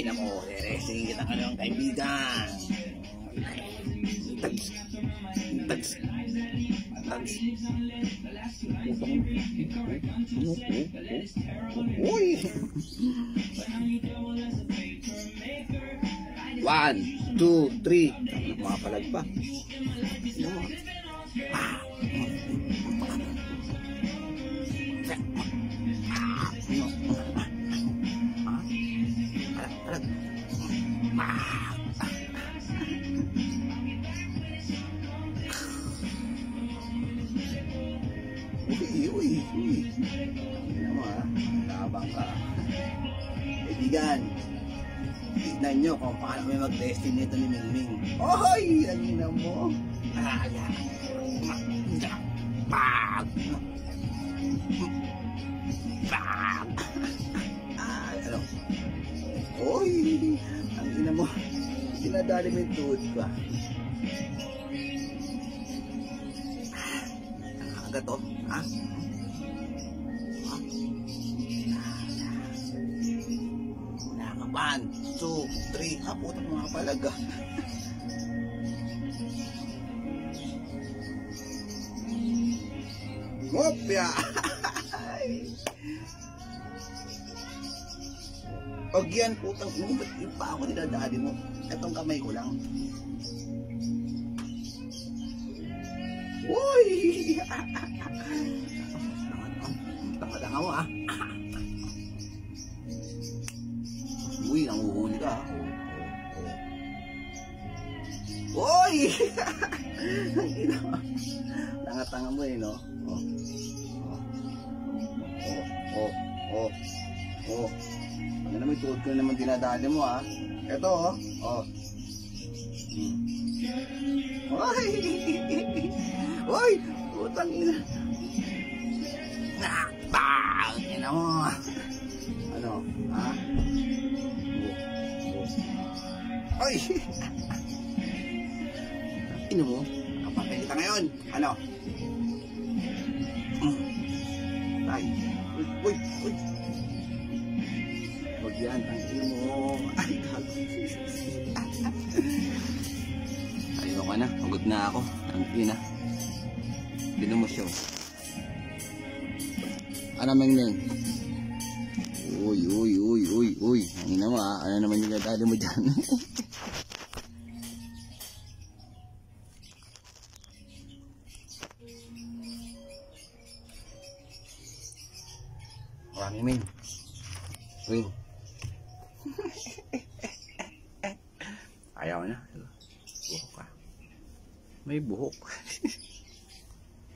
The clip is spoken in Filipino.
Ina mo, re-resting kita kanyang kaibigan. Tags. Tags. Tags. Uy! 1, 2, 3. Mapalag pa. Uy. Tingnan mo ha, nabang ka. Kaibigan, tignan nyo kung paano kami mag-testing nito ni Mingming. Oy! Tingnan mo. Ano? Oy! Ang ina mo, sinadali mo yung tuhod ko. Agad to, ha? 1, 2, 3. Putang mga palaga. Ngopya! Pag yan, putang ino, ba't yung pa ako dinadali mo? Itong kamay ko lang. Uy! Tanga-tanga mo ah. Uy, nanguhuli ka ha. Uy! Tanga-tanga mo eh no. Ano naman yung tuhod ko naman dinadali mo ha. Ito Uy! Uy! Putang ina. Bang! Ina mo. Ano? Ha? Ay! Ino mo? Kapatay kita ngayon. Ano? Ay! Uy! Huwag yan. Tangin mo. Ay! Ayaw ka na. Pagod na ako. Tangin na. Binumosyon. Ano Mingming? Uy. Ang ina mo ha. Ano naman yung dadali mo dyan? Mingming. Uy. Ayaw na. Buhok ka. May buhok.